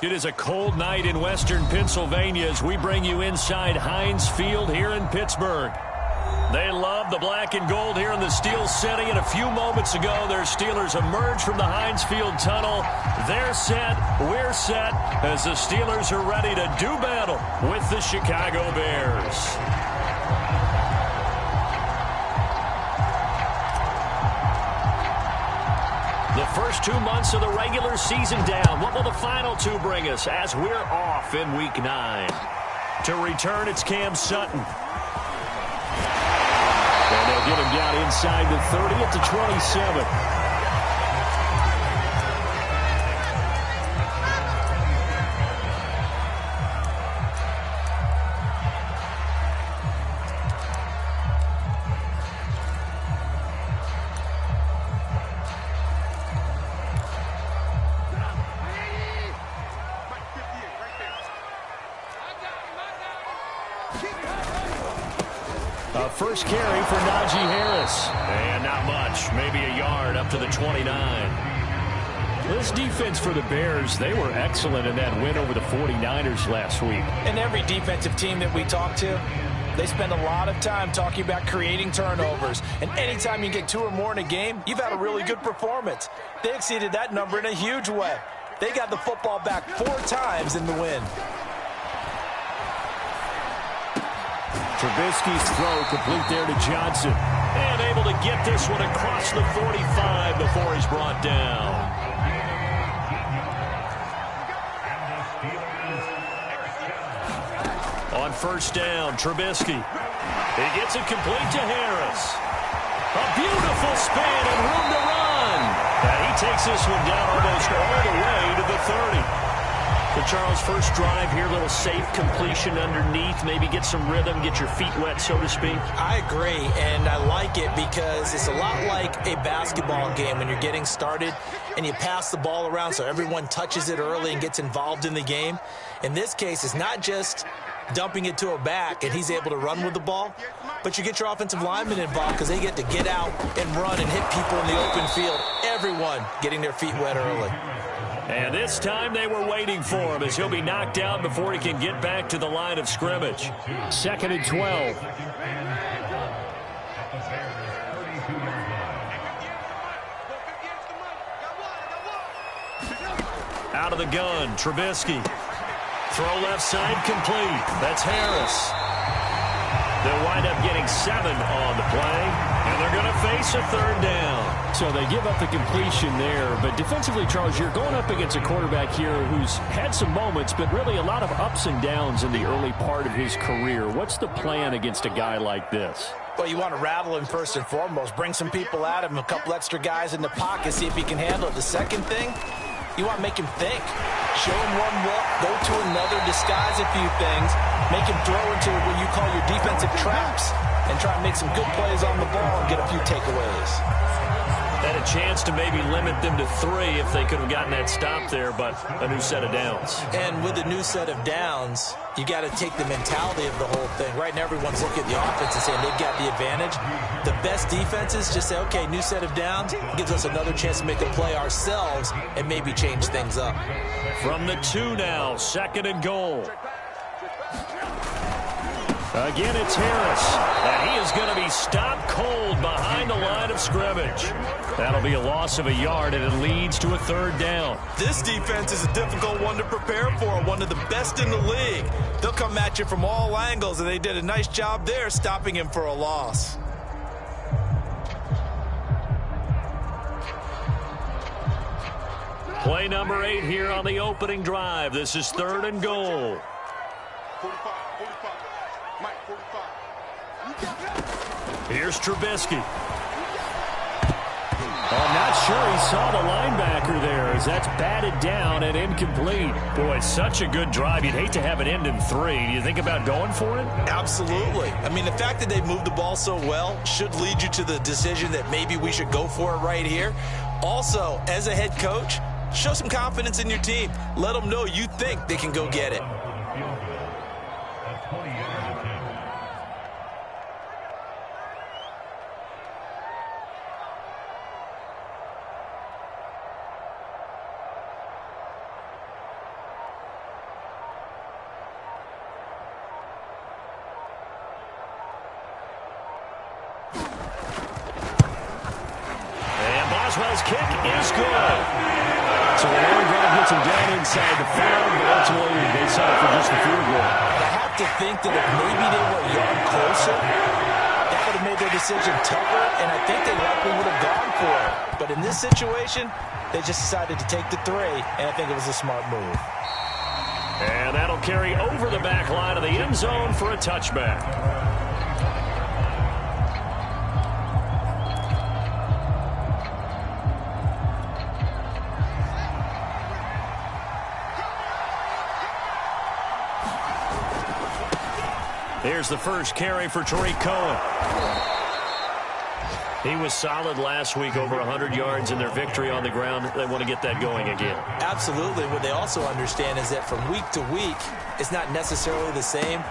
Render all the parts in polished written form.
It is a cold night in western Pennsylvania as we bring you inside Heinz Field here in Pittsburgh. They love the black and gold here in the Steel City, and a few moments ago, their Steelers emerged from the Heinz Field tunnel. They're set, we're set, as the Steelers are ready to do battle with the Chicago Bears. The first 2 months of the regular season down. What will the final two bring us as we're off in Week 9? To return, it's Cam Sutton. And they'll get him down inside the 30 at the 27. First carry for Najee Harris. And not much. Maybe a yard up to the 29. This defense for the Bears, they were excellent in that win over the 49ers last week. And every defensive team that we talk to, they spend a lot of time talking about creating turnovers. And anytime you get 2 or more in a game, you've had a really good performance. They exceeded that number in a huge way. They got the football back 4 times in the win. Trubisky's throw complete there to Johnson. And able to get this one across the 45 before he's brought down. On first down, Trubisky. He gets it complete to Harris. A beautiful spin and room to run. And he takes this one down almost all the way to the 30. So, Charles, first drive here, a little safe completion underneath. Maybe get some rhythm, get your feet wet, so to speak. I agree, and I like it because it's a lot like a basketball game when you're getting started and you pass the ball around so everyone touches it early and gets involved in the game. In this case, it's not just dumping it to a back and he's able to run with the ball, but you get your offensive linemen involved because they get to get out and run and hit people in the open field. Everyone getting their feet wet early. And this time they were waiting for him as he'll be knocked out before he can get back to the line of scrimmage. 2nd and 12. Out of the gun, Trubisky. Throw left side complete. That's Harris. They'll wind up getting 7 on the play, and they're going to face a 3rd down. So they give up the completion there, but defensively, Charles, you're going up against a quarterback here who's had some moments, but really a lot of ups and downs in the early part of his career. What's the plan against a guy like this? Well, you want to rattle him first and foremost. Bring some people at him, a couple extra guys in the pocket, see if he can handle it. The second thing, you want to make him think. Show him one look, go to another, disguise a few things, make him throw into what you call your defensive traps, and try to make some good plays on the ball and get a few takeaways. Had a chance to maybe limit them to 3 if they could have gotten that stop there, but a new set of downs. And with a new set of downs, you got to take the mentality of the whole thing. Right now, everyone's looking at the offense and saying they've got the advantage. The best defenses just say, okay, new set of downs, gives us another chance to make a play ourselves and maybe change things up. From the 2 now, 2nd and goal. Again, it's Harris, and he is going to be stopped cold behind the line of scrimmage. That'll be a loss of a yard, and it leads to a 3rd down. This defense is a difficult one to prepare for, one of the best in the league. They'll come at you from all angles, and they did a nice job there stopping him for a loss. Play number 8 here on the opening drive. This is 3rd and goal. 45, 45. Mike, 45. Here's Trubisky. I'm not sure he saw the linebacker there as that's batted down and incomplete. Boy, such a good drive. You'd hate to have it end in 3. Do you think about going for it? Absolutely. I mean, the fact that they moved the ball so well should lead you to the decision that maybe we should go for it right here. Also, as a head coach, show some confidence in your team. Let them know you think they can go get it. Boswell's kick is good. So the long drive gets him down inside the 5, but ultimately they settle for just a field goal. I have to think that if maybe they were a yard closer, that would have made their decision tougher, and I think they likely would have gone for it. But in this situation, they just decided to take the 3, and I think it was a smart move. And that'll carry over the back line of the end zone for a touchback. Here's the first carry for Tariq Cohen. He was solid last week, over 100 yards in their victory on the ground. They want to get that going again. Absolutely. What they also understand is that from week to week, it's not necessarily the same,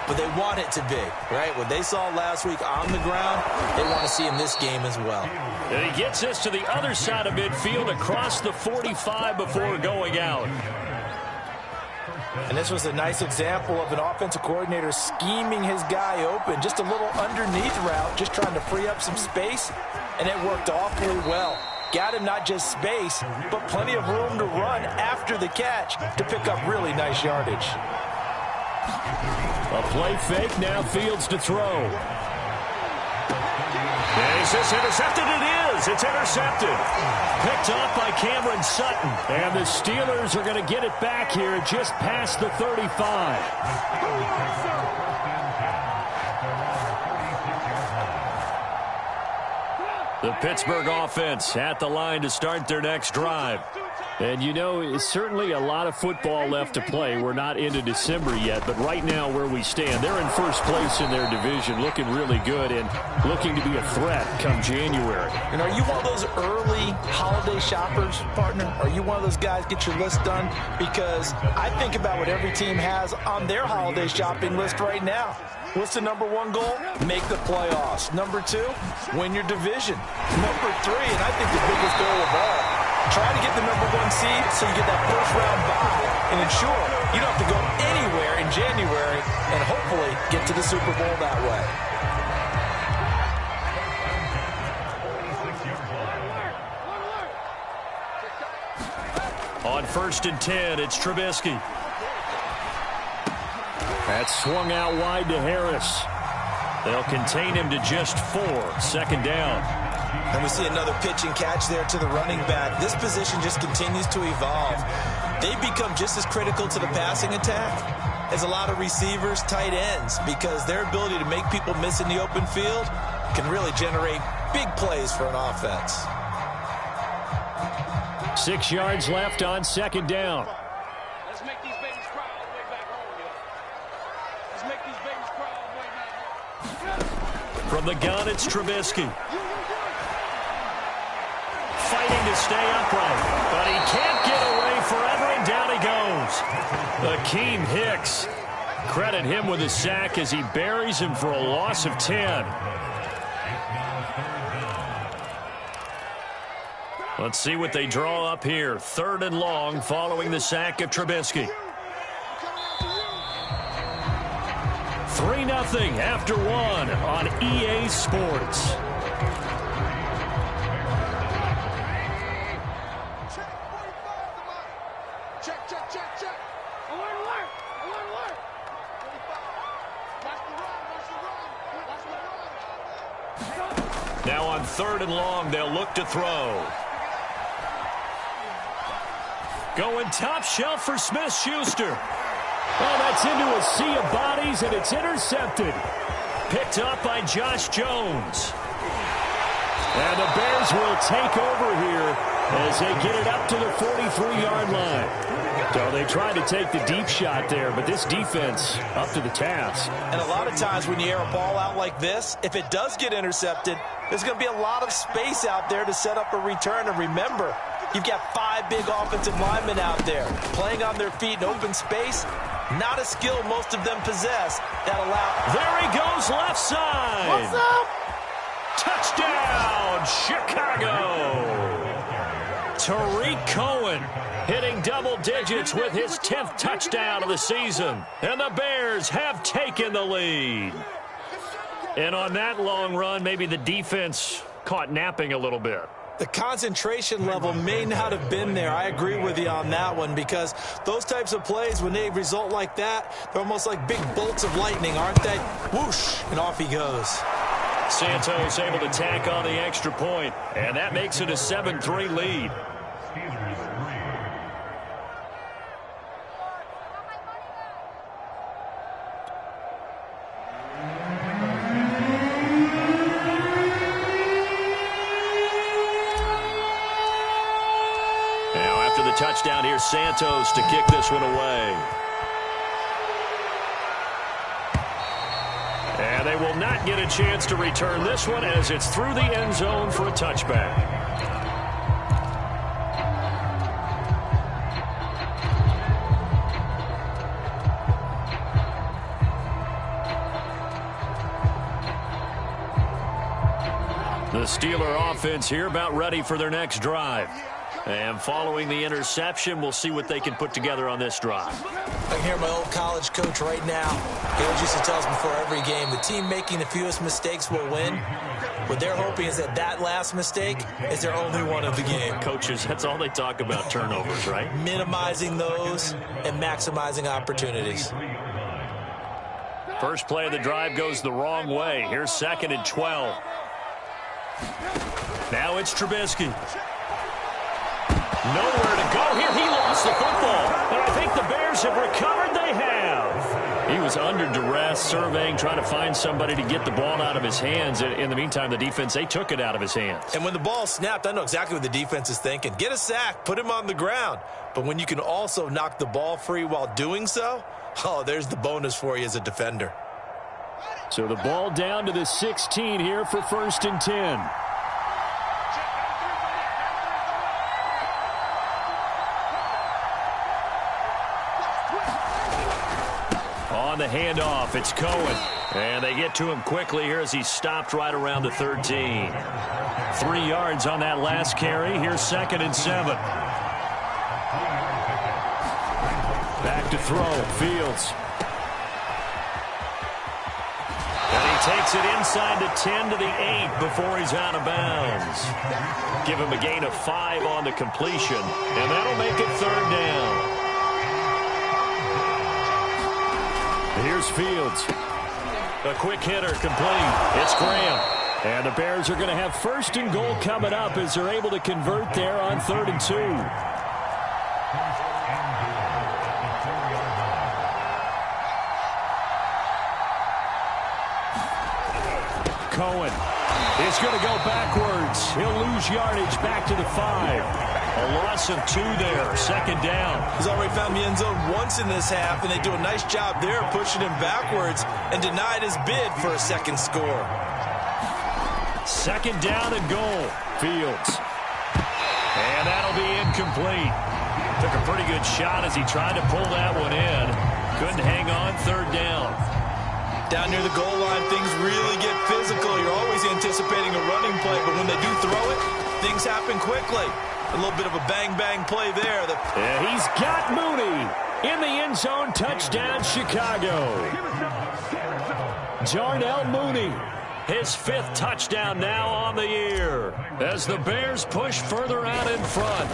but they want it to be, right? What they saw last week on the ground, they want to see in this game as well. And he gets us to the other side of midfield across the 45 before going out. And this was a nice example of an offensive coordinator scheming his guy open. Just a little underneath route, just trying to free up some space, and it worked awfully well. Got him not just space, but plenty of room to run after the catch to pick up really nice yardage. A play fake, now Fields to throw. Is this intercepted? It is. It's intercepted. Picked off by Cameron Sutton. And the Steelers are going to get it back here just past the 35. The Pittsburgh offense at the line to start their next drive. And, you know, it's certainly a lot of football left to play. We're not into December yet, but right now where we stand, they're in first place in their division, looking really good and looking to be a threat come January. And are you one of those early holiday shoppers, partner? Are you one of those guys, get your list done? Because I think about what every team has on their holiday shopping list right now. What's the number 1 goal? Make the playoffs. Number 2, win your division. Number 3, and I think the biggest goal of all, try to get the number 1 seed so you get that first-round bye and ensure you don't have to go anywhere in January and hopefully get to the Super Bowl that way. On 1st and 10, it's Trubisky. That's swung out wide to Harris. They'll contain him to just 4. 2nd down. And we see another pitch and catch there to the running back. This position just continues to evolve. They've become just as critical to the passing attack as a lot of receivers, tight ends, because their ability to make people miss in the open field can really generate big plays for an offense. 6 yards left on 2nd down. Let's make these babies cry all the way back home, yo. Let's make these babies cry all the way back home. From the gun, it's Trubisky. Fighting to stay upright, but he can't get away forever, and down he goes. Akeem Hicks. Credit him with a sack as he buries him for a loss of 10. Let's see what they draw up here. 3rd and long following the sack of Trubisky. 3-0 after 1 on EA Sports. Now on 3rd and long, they'll look to throw. Going top shelf for Smith-Schuster. Oh, that's into a sea of bodies, and it's intercepted. Picked up by Josh Jones. And the Bears will take over here as they get it up to the 43-yard line. So they tried to take the deep shot there, but this defense up to the task. And a lot of times when you air a ball out like this, if it does get intercepted, there's going to be a lot of space out there to set up a return. And remember, you've got 5 big offensive linemen out there playing on their feet in open space. Not a skill most of them possess that allow. There he goes left side. What's up? Touchdown, Chicago. Tariq Cohen hitting double digits with his 10th touchdown of the season. And the Bears have taken the lead. And on that long run, maybe the defense caught napping a little bit. The concentration level may not have been there. I agree with you on that one, because those types of plays, when they result like that, they're almost like big bolts of lightning, aren't they? Whoosh, and off he goes. Santos able to tack on the extra point, and that makes it a 7-3 lead. Touchdown here, Santos to kick this one away. And they will not get a chance to return this one as it's through the end zone for a touchback. The Steeler offense here about ready for their next drive. And following the interception, we'll see what they can put together on this drive. I can hear my old college coach right now. He always used to tell us before every game, the team making the fewest mistakes will win. What they're hoping is that last mistake is their only one of the game. Coaches, that's all they talk about, turnovers, right? Minimizing those and maximizing opportunities. First play of the drive goes the wrong way. Here's 2nd and 12. Now it's Trubisky. Nowhere to go here. He lost the football. And I think the Bears have recovered. They have. He was under duress, surveying, trying to find somebody to get the ball out of his hands. In the meantime, the defense, they took it out of his hands. And when the ball snapped, I know exactly what the defense is thinking. Get a sack. Put him on the ground. But when you can also knock the ball free while doing so, oh, there's the bonus for you as a defender. So the ball down to the 16 here for 1st and 10. On the handoff, it's Cohen. And they get to him quickly here as he stopped right around the 13. 3 yards on that last carry. Here's 2nd and 7. Back to throw, Fields. And he takes it inside the 10 to the 8 before he's out of bounds. Give him a gain of 5 on the completion, and that'll make it 3rd down. Here's Fields. A quick hitter complete. It's Graham. And the Bears are going to have 1st and goal coming up as they're able to convert there on 3rd and 2. Cohen is going to go backwards. He'll lose yardage back to the 5. A loss of 2 there, 2nd down. He's already found the end zone once in this half, and they do a nice job there pushing him backwards and denied his bid for a 2nd score. 2nd down and goal. Fields. And that'll be incomplete. Took a pretty good shot as he tried to pull that one in. Couldn't hang on, 3rd down. Down near the goal line, things really get physical. You're always anticipating a running play, but when they do throw it, things happen quickly. A little bit of a bang-bang play there. Yeah, he's got Mooney in the end zone. Touchdown, Chicago. Darnell Mooney, his 5th touchdown now on the year as the Bears push further out in front.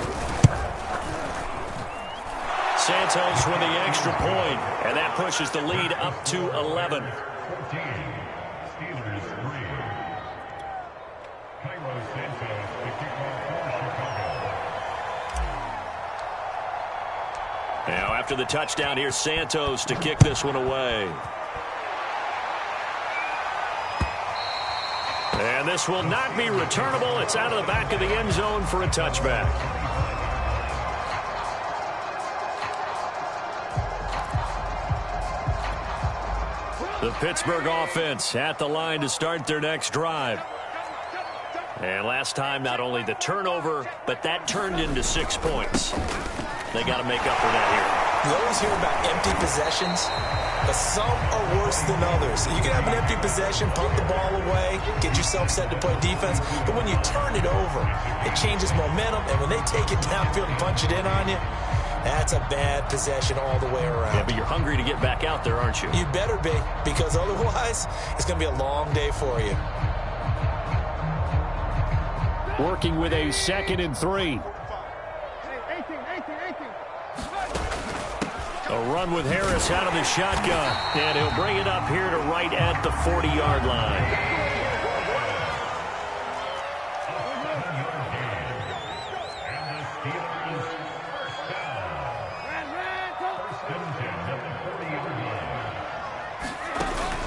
Santos with the extra point, and that pushes the lead up to 11. Now, after the touchdown, here's Santos to kick this one away. And this will not be returnable. It's out of the back of the end zone for a touchback. The Pittsburgh offense at the line to start their next drive. And last time, not only the turnover, but that turned into 6 points. They got to make up for that here. You always hear about empty possessions, but some are worse than others. You can have an empty possession, punt the ball away, get yourself set to play defense, but when you turn it over, it changes momentum, and when they take it downfield and punch it in on you, that's a bad possession all the way around. Yeah, but you're hungry to get back out there, aren't you? You better be, because otherwise, it's going to be a long day for you. Working with a 2nd and 3. A run with Harris out of the shotgun. And he'll bring it up here to right at the 40-yard line.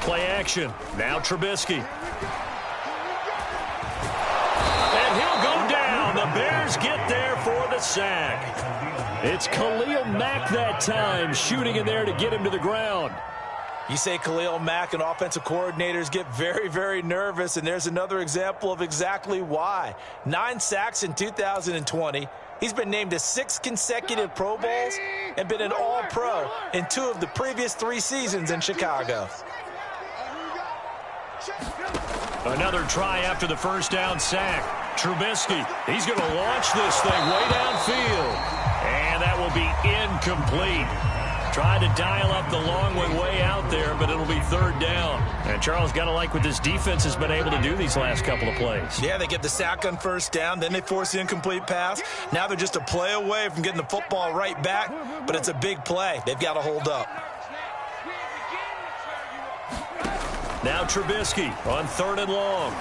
Play action. Now Trubisky. And he'll go down. The Bears get there for the sack. It's Khalil Mack that time, shooting in there to get him to the ground. You say Khalil Mack and offensive coordinators get very, very nervous, and there's another example of exactly why. 9 sacks in 2020. He's been named to 6 consecutive Pro Bowls and been an All-Pro in 2 of the previous 3 seasons in Chicago. Another try after the first down sack. Trubisky, he's going to launch this thing way downfield. And that will be incomplete. Tried to dial up the long one way out there, but it'll be 3rd down. And Charles, got to like what this defense has been able to do these last couple of plays. Yeah, they get the sack on 1st down, then they force the incomplete pass. Now they're just a play away from getting the football right back, but it's a big play. They've got to hold up. Now Trubisky on 3rd and long.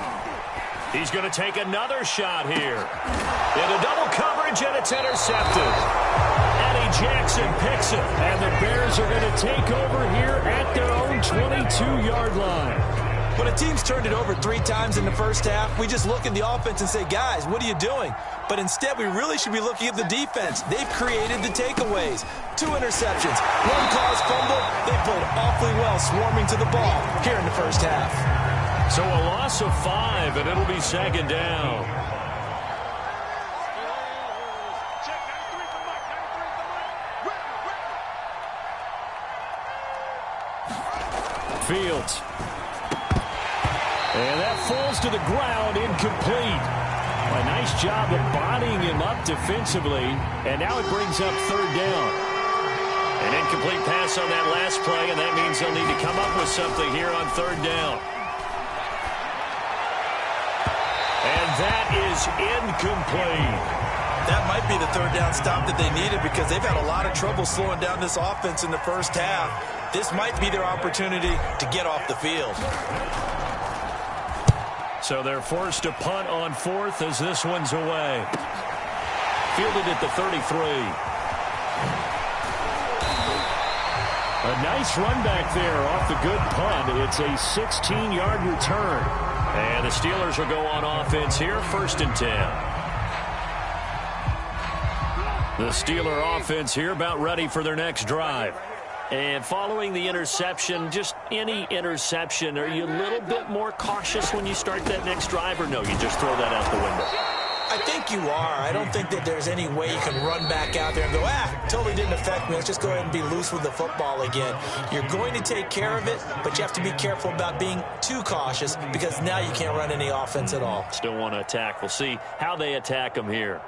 He's going to take another shot here. Into double coverage, and it's intercepted. Eddie Jackson picks it, and the Bears are going to take over here at their own 22-yard line. When a team's turned it over 3 times in the first half, we just look at the offense and say, guys, what are you doing? But instead, we really should be looking at the defense. They've created the takeaways. 2 interceptions, 1 caused fumble. They played awfully well swarming to the ball here in the first half. So a loss of 5, and it'll be 2nd down. Fields. And that falls to the ground, incomplete. A nice job of bodying him up defensively, and now it brings up 3rd down. An incomplete pass on that last play, and that means they'll need to come up with something here on 3rd down. And that is incomplete. That might be the 3rd down stop that they needed because they've had a lot of trouble slowing down this offense in the first half. This might be their opportunity to get off the field. So they're forced to punt on 4th as this one's away. Fielded at the 33. A nice run back there off the good punt. It's a 16-yard return. And the Steelers will go on offense here, 1st and 10. The Steeler offense here about ready for their next drive. And following the interception, just any interception, are you a little bit more cautious when you start that next drive, or no, you just throw that out the window? I think you are. I don't think that there's any way you can run back out there and go, totally didn't affect me. Let's just go ahead and be loose with the football again. You're going to take care of it, but you have to be careful about being too cautious because now you can't run any offense at all. Still want to attack. We'll see how they attack them here.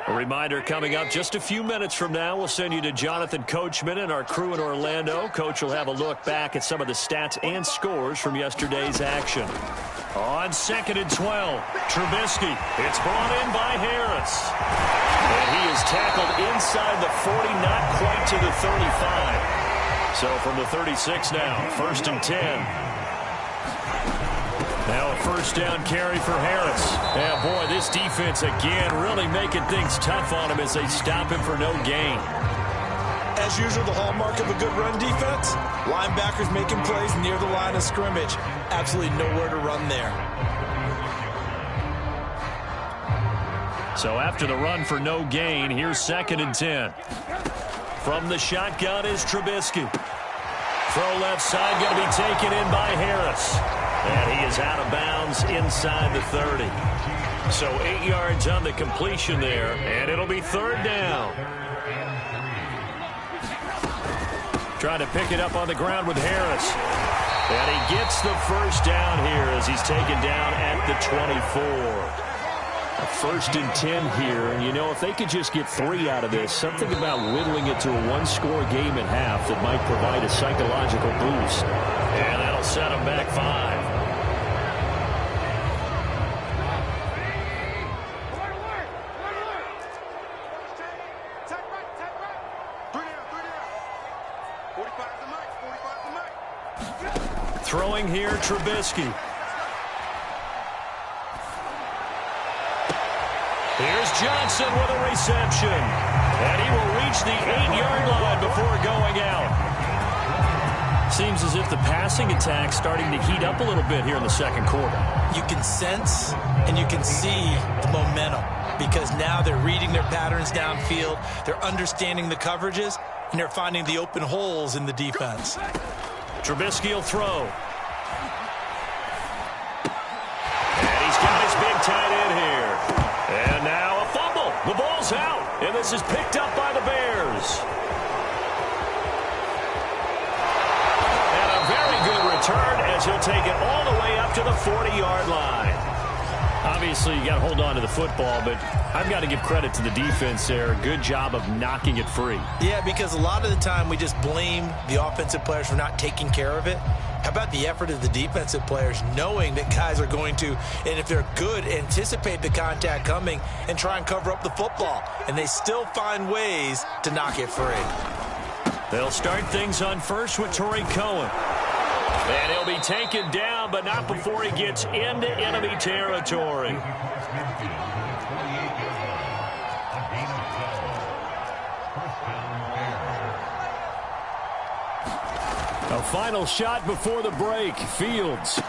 A reminder coming up just a few minutes from now, we'll send you to Jonathan Coachman and our crew in Orlando. Coach will have a look back at some of the stats and scores from yesterday's action. On 2nd and 12, Trubisky. It's brought in by Harris. And he is tackled inside the 40, not quite to the 35. So from the 36 now, 1st and 10. Now a 1st down carry for Harris. Yeah, boy, this defense again really making things tough on him as they stop him for no gain. As usual, the hallmark of a good run defense, linebackers making plays near the line of scrimmage. Absolutely nowhere to run there. So after the run for no gain, here's 2nd and 10. From the shotgun is Trubisky. Throw left side, going to be taken in by Harris. And he is out of bounds inside the 30. So 8 yards on the completion there, and it'll be 3rd down. Trying to pick it up on the ground with Harris. And he gets the 1st down here as he's taken down at the 24. First and 10 here, and you know, if they could just get 3 out of this, something about whittling it to a one-score game at half that might provide a psychological boost. And that'll set them back 5. Throwing here, Trubisky. Here's Johnson with a reception. And he will reach the 8-yard line before going out. Seems as if the passing attack's starting to heat up a little bit here in the second quarter. You can sense and you can see the momentum because now they're reading their patterns downfield, they're understanding the coverages, and they're finding the open holes in the defense. Trubisky will throw. And he's got his big tight end here. And now a fumble. The ball's out. And this is picked up by the Bears. And a very good return as he'll take it all the way up to the 40-yard line. Obviously, you got to hold on to the football, but I've got to give credit to the defense there. Good job of knocking it free. Yeah, because a lot of the time we just blame the offensive players for not taking care of it. How about the effort of the defensive players knowing that guys are going to, and if they're good, anticipate the contact coming and try and cover up the football. And they still find ways to knock it free. They'll start things on first with Torrey Cohen. And he'll be taken down, but not before he gets into enemy territory. A final shot before the break. Fields.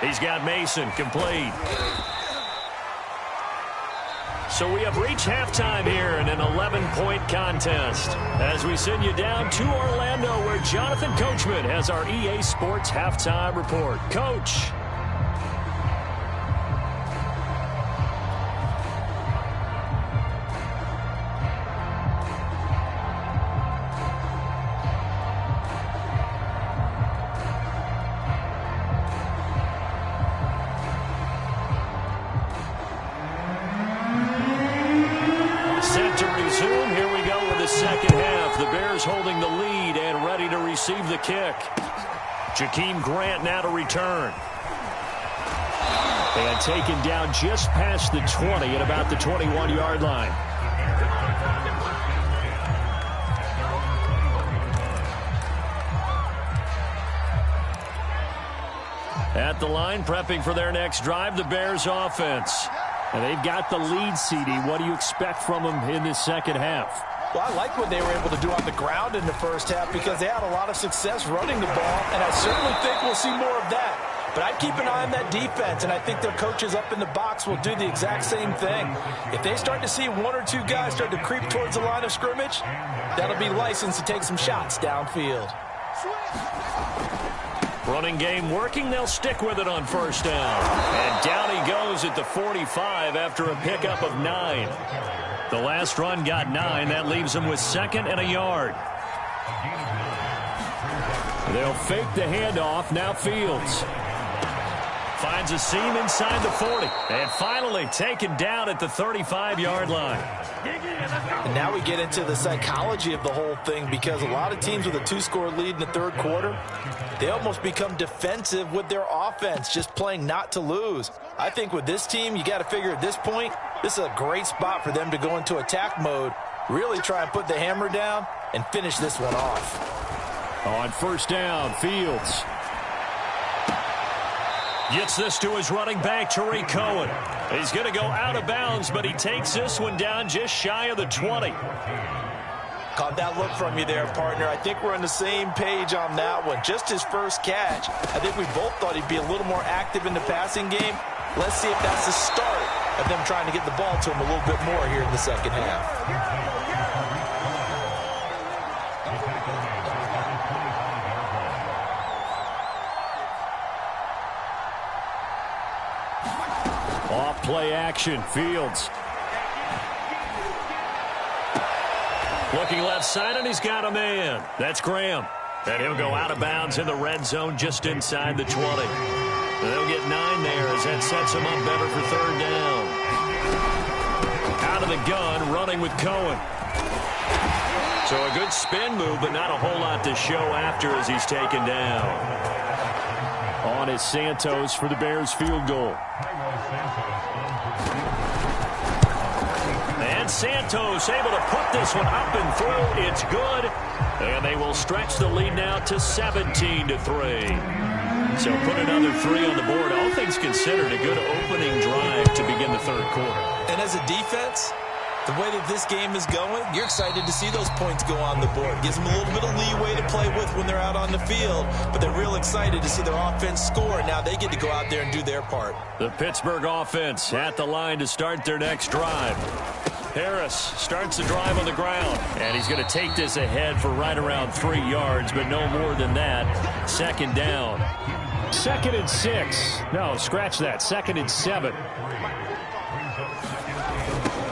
He's got Mason complete. So we have reached halftime here in an 11-point contest as we send you down to Orlando where Jonathan Coachman has our EA Sports halftime report. Coach. Holding the lead and ready to receive the kick. Jakeem Grant now to return. And taken down just past the 20 at about the 21-yard line. At the line, prepping for their next drive, the Bears offense. And they've got the lead, CD. What do you expect from them in this second half? Well, I like what they were able to do on the ground in the first half because they had a lot of success running the ball, and I certainly think we'll see more of that. But I'd keep an eye on that defense, and I think their coaches up in the box will do the exact same thing. If they start to see one or two guys start to creep towards the line of scrimmage, that'll be licensed to take some shots downfield. Running game working. They'll stick with it on first down. And down he goes at the 45 after a pickup of 9. The last run got 9. That leaves them with 2nd and a yard. They'll fake the handoff. Now Fields. Finds a seam inside the 40. And finally taken down at the 35-yard line. And now we get into the psychology of the whole thing because a lot of teams with a 2-score lead in the third quarter, they almost become defensive with their offense, just playing not to lose. I think with this team, you got to figure at this point, this is a great spot for them to go into attack mode, really try and put the hammer down and finish this one off. On first down, Fields. Gets this to his running back, Torrey Cohen. He's going to go out of bounds, but he takes this one down just shy of the 20. Caught that look from you there, partner. I think we're on the same page on that one. Just his first catch. I think we both thought he'd be a little more active in the passing game. Let's see if that's the start of them trying to get the ball to him a little bit more here in the second half. Off play action, Fields. Looking left side, and he's got a man. That's Graham. And he'll go out of bounds in the red zone just inside the 20. And they'll get 9 there as that sets him up better for third down. out of the gun, running with Cohen. So a good spin move, but not a whole lot to show after as he's taken down. On is Santos for the Bears field goal. And Santos able to put this one up and through. It's good. And they will stretch the lead now to 17-3. So put another 3 on the board. All things considered, a good opening drive to begin the third quarter. And as a defense, the way that this game is going, you're excited to see those points go on the board. Gives them a little bit of leeway to play with when they're out on the field, but they're real excited to see their offense score. Now they get to go out there and do their part. The Pittsburgh offense at the line to start their next drive. Harris starts the drive on the ground, and he's going to take this ahead for right around 3 yards, but no more than that. Second down. 2nd and 6. No, scratch that. 2nd and 7.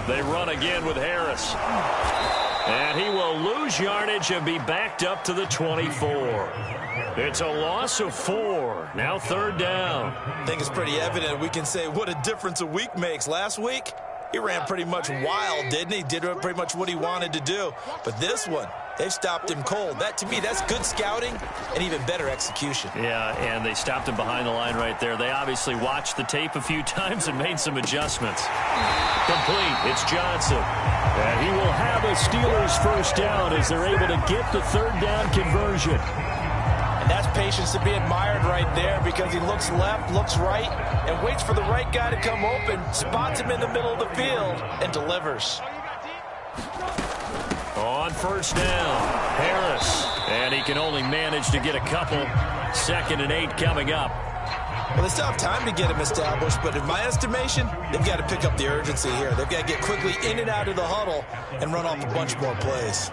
They run again with Harris. And he will lose yardage and be backed up to the 24. It's a loss of 4. Now 3rd down. I think it's pretty evident. We can say what a difference a week makes. Last week, he ran pretty much wild, didn't he? Did pretty much what he wanted to do. But this one, they've stopped him cold. That, to me, that's good scouting and even better execution. Yeah, and they stopped him behind the line right there. They obviously watched the tape a few times and made some adjustments. Complete. It's Johnson. And he will have a Steelers first down as they're able to get the 3rd down conversion. And that's patience to be admired right there because he looks left, looks right, and waits for the right guy to come open, spots him in the middle of the field, and delivers. On 1st down, Harris. And he can only manage to get a couple. 2nd and 8 coming up. Well, they still have time to get him established, but in my estimation, they've got to pick up the urgency here. They've got to get quickly in and out of the huddle and run off a bunch more plays.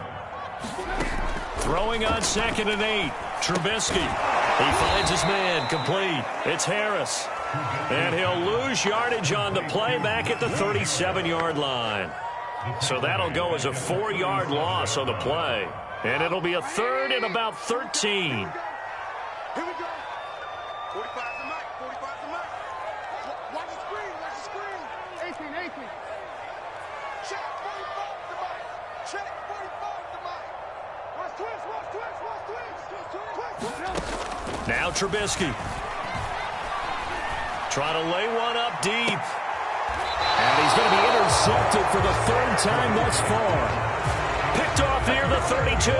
Throwing on 2nd and 8. Trubisky. He finds his man. Complete. It's Harris. And he'll lose yardage on the play back at the 37-yard line. So that'll go as a 4-yard loss on the play. And it'll be a 3rd and about 13. Here we go. 45 the mic. 45 the mic. Watch the screen. Watch the screen. 18. Check 45 the mic. Check 45 the mic. Watch twist. Watch twist. Watch twist. Twist. Now Trubisky. Trying to lay one up deep. And he's going to be intercepted for the 3rd time thus far. Picked off near the 32.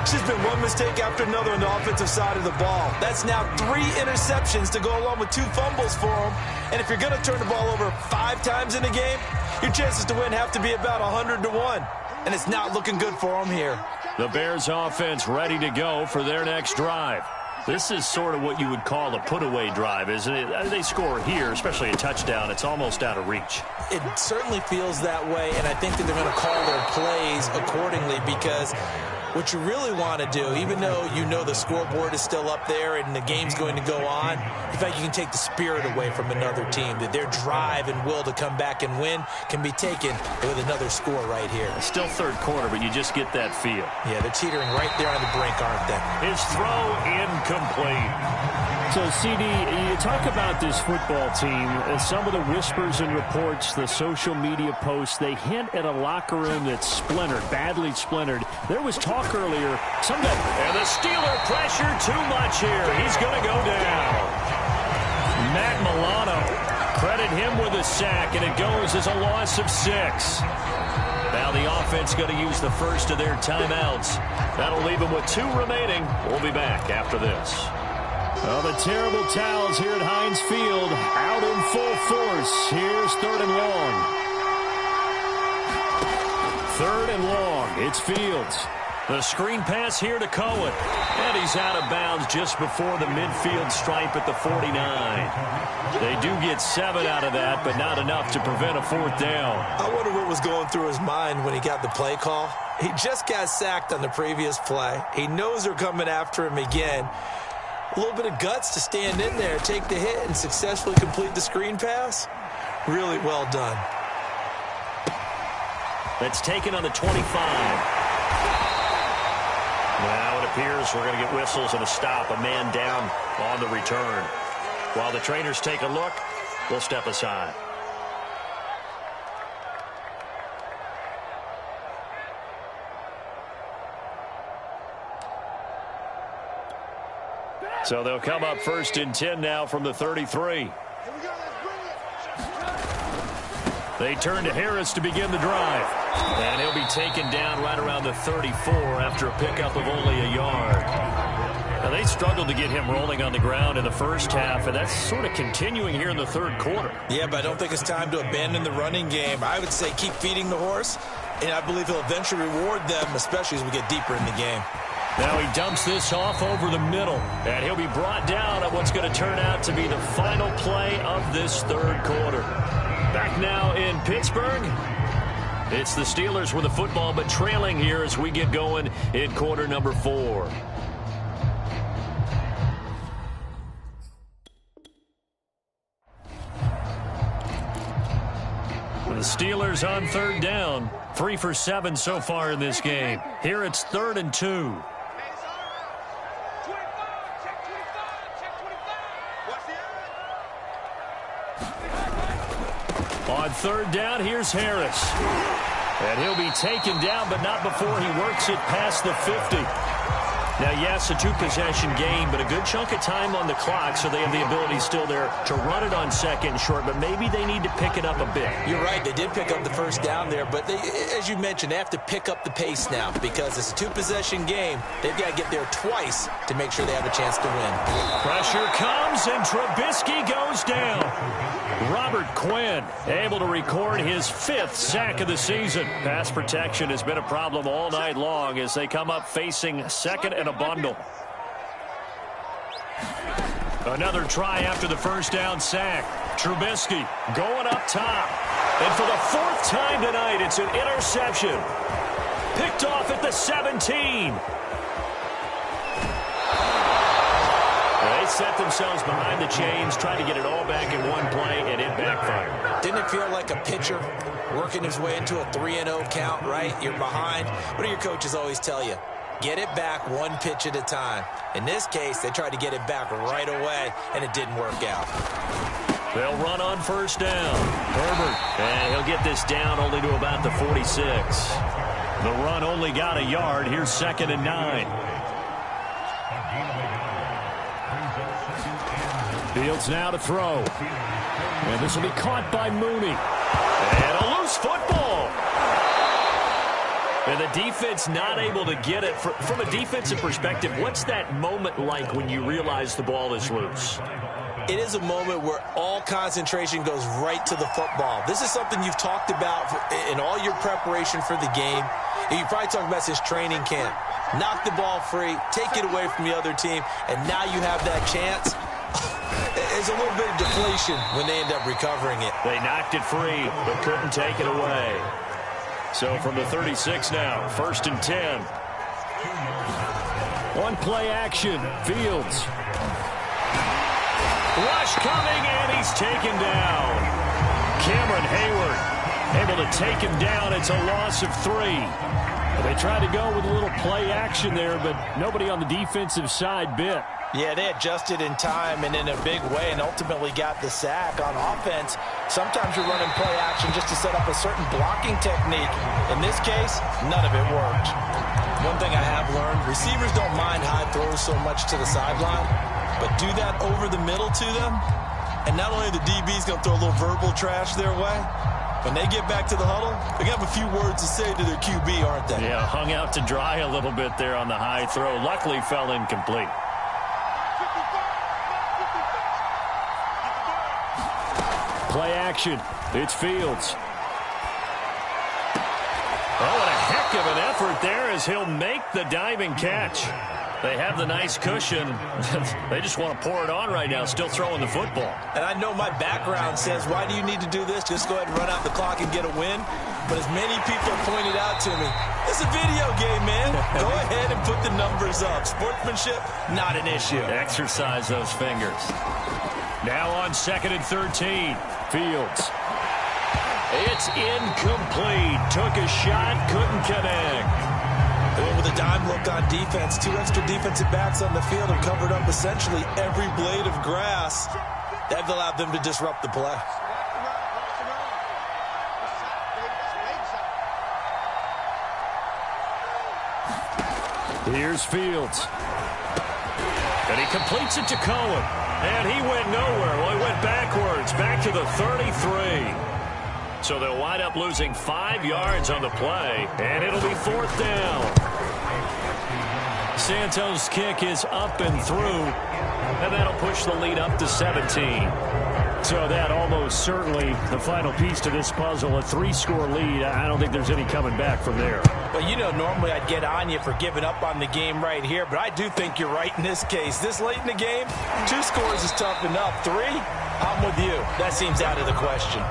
This has been one mistake after another on the offensive side of the ball. That's now 3 interceptions to go along with 2 fumbles for him. And if you're going to turn the ball over 5 times in a game, your chances to win have to be about 100-1. And it's not looking good for him here. The Bears offense ready to go for their next drive. This is sort of what you would call a put-away drive, isn't it? They score here, especially a touchdown. It's almost out of reach. It certainly feels that way, and I think that they're going to call their plays accordingly because what you really want to do, even though you know the scoreboard is still up there and the game's going to go on, in fact, you can take the spirit away from another team, that their drive and will to come back and win can be taken with another score right here. It's still 3rd quarter, but you just get that feel. Yeah, they're teetering right there on the brink, aren't they? His throw incomplete. So, CD, you talk about this football team, and some of the whispers and reports, the social media posts, they hint at a locker room that's splintered, badly splintered. There was talk earlier. And the Steeler pressure too much here. He's going to go down. Matt Milano, credit him with a sack, and it goes as a loss of 6. Now the offense going to use the first of their timeouts. That'll leave them with 2 remaining. We'll be back after this. Well, the terrible towels here at Heinz Field out in full force. Here's 3rd and long. 3rd and long. It's Fields. The screen pass here to Cohen. And he's out of bounds just before the midfield stripe at the 49. They do get 7 out of that, but not enough to prevent a 4th down. I wonder what was going through his mind when he got the play call. He just got sacked on the previous play. He knows they're coming after him again. A little bit of guts to stand in there, take the hit, and successfully complete the screen pass. Really well done. That's taken on the 25. Now it appears we're going to get whistles and a stop. A man down on the return. While the trainers take a look, we'll step aside. So they'll come up 1st and 10 now from the 33. They turn to Harris to begin the drive. And he'll be taken down right around the 34 after a pickup of only a yard. Now, they struggled to get him rolling on the ground in the first half, and that's sort of continuing here in the third quarter. Yeah, but I don't think it's time to abandon the running game. I would say keep feeding the horse, and I believe he'll eventually reward them, especially as we get deeper in the game. Now he dumps this off over the middle, and he'll be brought down at what's going to turn out to be the final play of this third quarter. Back now in Pittsburgh. It's the Steelers with the football, but trailing here as we get going in quarter number 4. The Steelers on 3rd down. 3 for 7 so far in this game. Here it's 3rd and 2. On 3rd down, here's Harris. And he'll be taken down, but not before he works it past the 50. Now, yes, a 2-possession game, but a good chunk of time on the clock, so they have the ability still there to run it on 2nd and short, but maybe they need to pick it up a bit. You're right. They did pick up the first down there, but they, as you mentioned, they have to pick up the pace now because it's a 2-possession game. They've got to get there twice to make sure they have a chance to win. Pressure comes, and Trubisky goes down. Robert Quinn able to record his 5th sack of the season. Pass protection has been a problem all night long as they come up facing 2nd and a bundle. Another try after the first down sack. Trubisky going up top. And for the 4th time tonight, it's an interception. Picked off at the 17. They set themselves behind the chains, tried to get it all back in one play, and it backfired. Didn't it feel like a pitcher working his way into a 3-0 count, right? You're behind. What do your coaches always tell you? Get it back 1 pitch at a time. In this case, they tried to get it back right away, and it didn't work out. They'll run on 1st down. Herbert, and he'll get this down only to about the 46. The run only got a yard. Here's 2nd and 9. Fields now to throw. And this will be caught by Mooney. And a loose football. And the defense not able to get it. From a defensive perspective, what's that moment like when you realize the ball is loose? It is a moment where all concentration goes right to the football. This is something you've talked about in all your preparation for the game. And you probably talked about since training camp. Knock the ball free, take it away from the other team, and now you have that chance. There's a little bit of deflation when they end up recovering it. They knocked it free, but couldn't take it away. So from the 36 now, 1st and 10. One play action, Fields. Rush coming, and he's taken down. Cameron Hayward able to take him down. It's a loss of 3. They tried to go with a little play action there, but nobody on the defensive side bit. Yeah, they adjusted in time and in a big way and ultimately got the sack. On offense, sometimes you're running play action just to set up a certain blocking technique. In this case, none of it worked. One thing I have learned, receivers don't mind high throws so much to the sideline, but do that over the middle to them, and not only the DB's going to throw a little verbal trash their way, when they get back to the huddle, they're going to have a few words to say to their QB, aren't they? Yeah, hung out to dry a little bit there on the high throw. Luckily fell incomplete. Play action. It's Fields. Oh, and a heck of an effort there as he'll make the diving catch. They have the nice cushion. They just want to pour it on right now, still throwing the football. And I know my background says, why do you need to do this? Just go ahead and run out the clock and get a win. But as many people have pointed out to me, it's a video game, man. Go ahead and put the numbers up. Sportsmanship, not an issue. Exercise those fingers. Now on 2nd and 13. Fields. It's incomplete. Took a shot, couldn't connect. Well, with a dime look on defense, 2 extra defensive backs on the field have covered up essentially every blade of grass. That allowed them to disrupt the play. Here's Fields. And he completes it to Cohen. And he went nowhere. Well, he went backwards, back to the 33. So they'll wind up losing 5 yards on the play, and it'll be 4th down. Santos' kick is up and through, and that'll push the lead up to 17. So that almost certainly the final piece to this puzzle, a 3-score lead. I don't think there's any coming back from there. Well, you know, normally I'd get on you for giving up on the game right here, but I do think you're right in this case. This late in the game, 2 scores is tough enough. 3, I'm with you. That seems out of the question.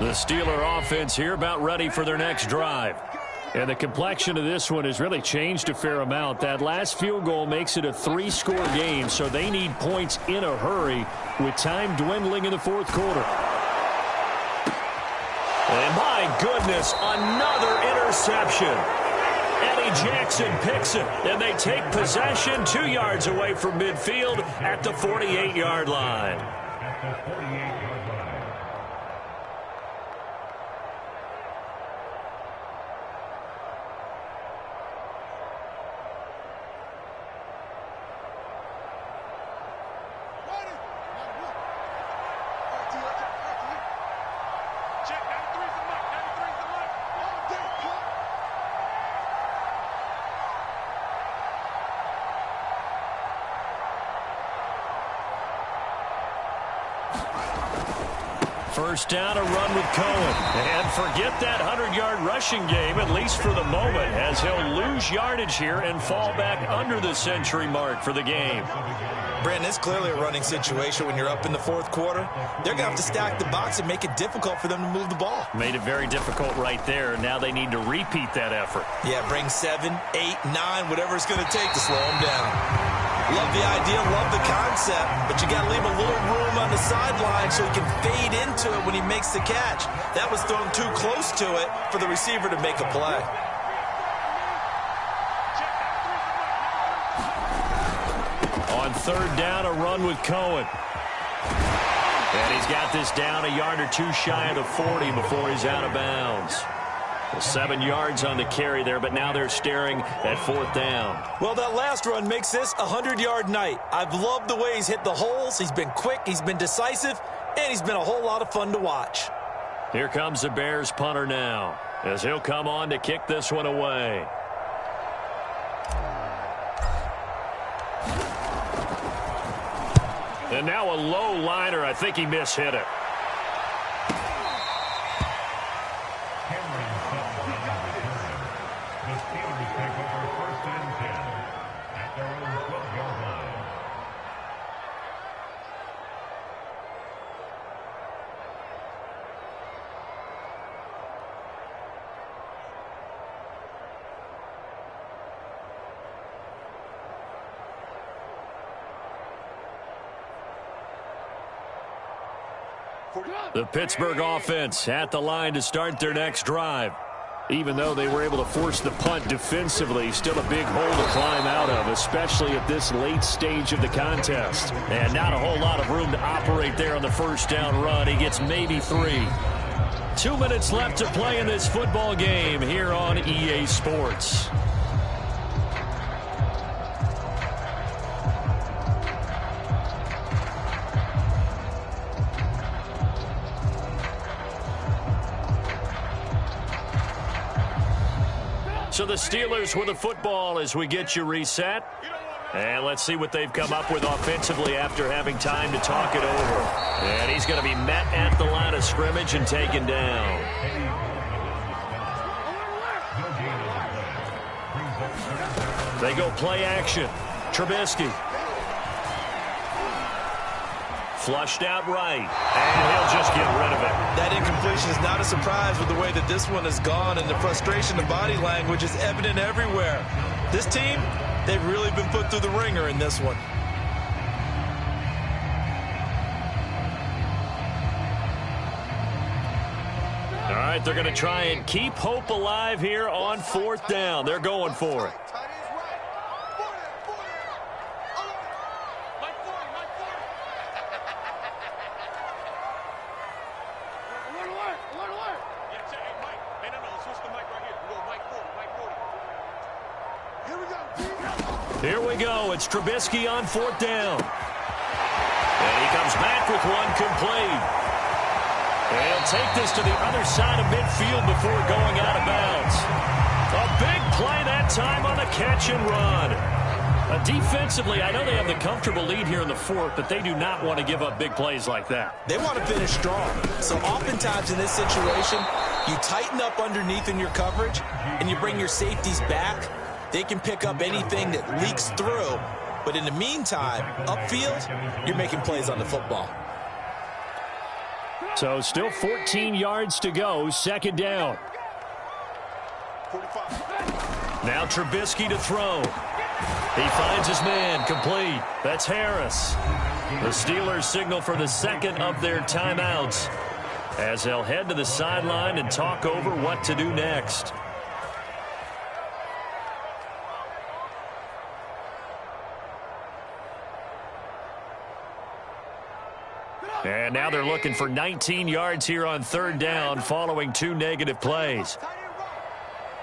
The Steeler offense here about ready for their next drive. And the complexion of this one has really changed a fair amount. That last field goal makes it a 3-score game, so they need points in a hurry with time dwindling in the 4th quarter. And my goodness, another interception. Eddie Jackson picks it, and they take possession 2 yards away from midfield at the 48-yard line. First down, a run with Cohen. And forget that 100-yard rushing game, at least for the moment, as he'll lose yardage here and fall back under the century mark for the game. Brandon, it's clearly a running situation when you're up in the 4th quarter. They're going to have to stack the box and make it difficult for them to move the ball. Made it very difficult right there. Now they need to repeat that effort. Yeah, bring 7, 8, 9, whatever it's going to take to slow them down. Love the idea, love the concept, but you got to leave a little room on the sideline so he can fade into it when he makes the catch. That was thrown too close to it for the receiver to make a play. On 3rd down, a run with Cohen. And he's got this down a yard or 2 shy of the 40 before he's out of bounds. Well, 7 yards on the carry there, but now they're staring at 4th down. Well, that last run makes this a 100-yard night. I've loved the way he's hit the holes. He's been quick, he's been decisive, and he's been a whole lot of fun to watch. Here comes the Bears punter now, as he'll come on to kick this one away. And now a low liner. I think he mishit it. The Pittsburgh offense at the line to start their next drive. Even though they were able to force the punt defensively, still a big hole to climb out of, especially at this late stage of the contest. And not a whole lot of room to operate there on the first down run. He gets maybe 3. 2 minutes left to play in this football game here on EA Sports. So the Steelers with the football as we get you reset. And let's see what they've come up with offensively after having time to talk it over. And he's going to be met at the line of scrimmage and taken down. They go play action. Trubisky. Flushed out right, and he'll just get rid of it. That incompletion is not a surprise with the way that this one has gone, and the frustration of body language is evident everywhere. This team, they've really been put through the ringer in this one. All right, they're going to try and keep hope alive here on 4th down. They're going for it. Here we go. It's Trubisky on 4th down. And he comes back with one complete. And he'll take this to the other side of midfield before going out of bounds. A big play that time on the catch and run. Defensively, I know they have the comfortable lead here in the 4th, but they do not want to give up big plays like that. They want to finish strong. So oftentimes in this situation, you tighten up underneath in your coverage, and you bring your safeties back. They can pick up anything that leaks through. But in the meantime, upfield, you're making plays on the football. So still 14 yards to go, 2nd down. 45. Now Trubisky to throw. He finds his man, complete. That's Harris. The Steelers signal for the 2nd of their timeouts as they'll head to the sideline and talk over what to do next. And now they're looking for 19 yards here on 3rd down following 2 negative plays.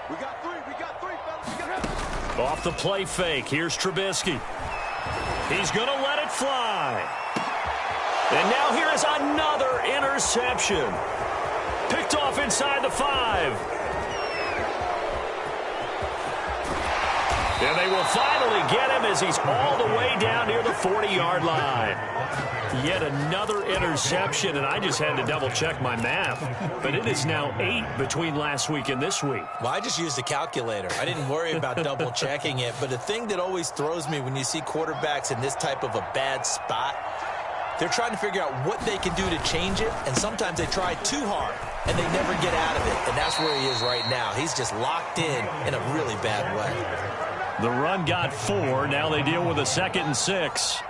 We got three, fellas. Off the play fake, here's Trubisky. He's going to let it fly. And now here is another interception. Picked off inside the 5. And they will finally get him as he's all the way down near the 40-yard line. Yet another interception, and I just had to double-check my math. But it is now 8 between last week and this week. Well, I just used a calculator. I didn't worry about double-checking it. But the thing that always throws me when you see quarterbacks in this type of a bad spot, they're trying to figure out what they can do to change it, and sometimes they try too hard, and they never get out of it. And that's where he is right now. He's just locked in a really bad way. The run got 4. Now they deal with a 2nd and 6.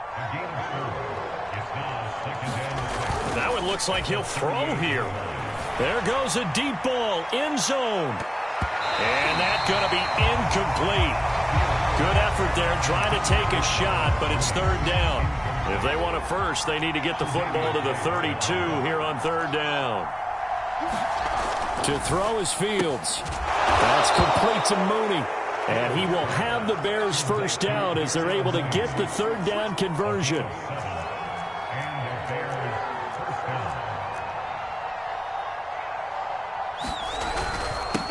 Now it looks like he'll throw here. There goes a deep ball, end zone. And that's going to be incomplete. Good effort there trying to take a shot, but it's 3rd down. If they want a first, they need to get the football to the 32 here on 3rd down. To throw is Fields. That's complete to Mooney. And he will have the Bears first down as they're able to get the 3rd down conversion.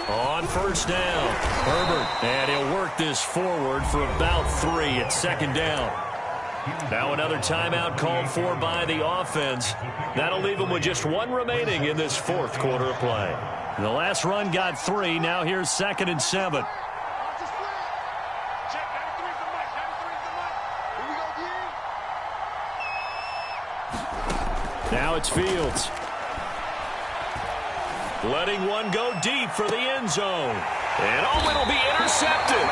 On 1st down, Herbert. And he'll work this forward for about 3 at 2nd down. Now another timeout called for by the offense. That'll leave them with just 1 remaining in this 4th quarter of play. The last run got 3. Now here's 2nd and 7. Now it's Fields. Letting one go deep for the end zone. And it'll be intercepted.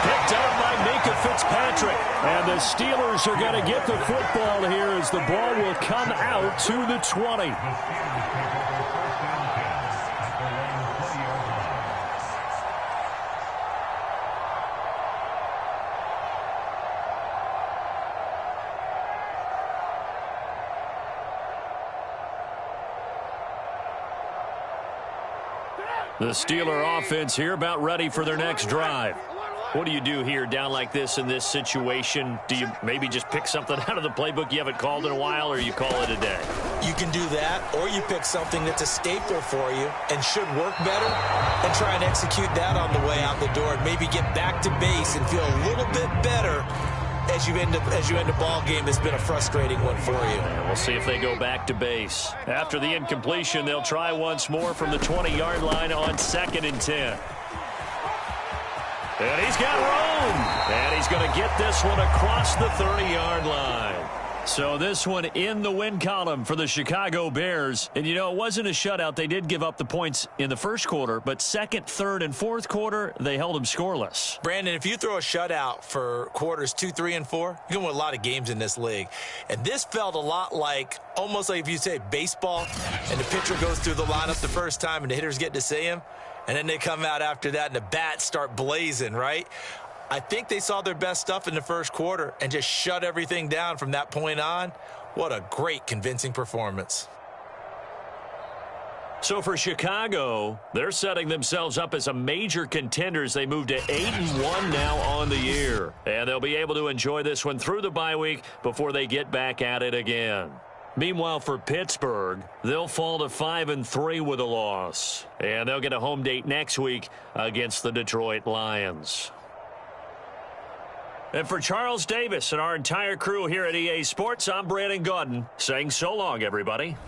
Picked up by Minkah Fitzpatrick. And the Steelers are going to get the football here as the ball will come out to the 20. The Steeler offense here about ready for their next drive. What do you do here down like this in this situation? Do you maybe just pick something out of the playbook you haven't called in a while, or you call it a day? You can do that, or you pick something that's a staple for you and should work better and try and execute that on the way out the door and maybe get back to base and feel a little bit better as you end a ball game that's been a frustrating one for you. And we'll see if they go back to base. After the incompletion, they'll try once more from the 20-yard line on 2nd and 10. And he's got room. And he's going to get this one across the 30-yard line. So this one in the win column for the Chicago Bears. And, you know, it wasn't a shutout. They did give up the points in the first quarter, but 2nd, 3rd, and 4th quarter, they held them scoreless. Brandon, if you throw a shutout for quarters 2, 3, and 4, you're going to win a lot of games in this league. And this felt a lot like, almost like if you say baseball, and the pitcher goes through the lineup the first time and the hitters get to see him, and then they come out after that and the bats start blazing, right? I think they saw their best stuff in the first quarter and just shut everything down from that point on. What a great, convincing performance. So for Chicago, they're setting themselves up as a major contender as they move to 8-1 now on the year. And they'll be able to enjoy this one through the bye week before they get back at it again. Meanwhile, for Pittsburgh, they'll fall to 5-3 with a loss. And they'll get a home date next week against the Detroit Lions. And for Charles Davis and our entire crew here at EA Sports, I'm Brandon Gaudin saying so long, everybody.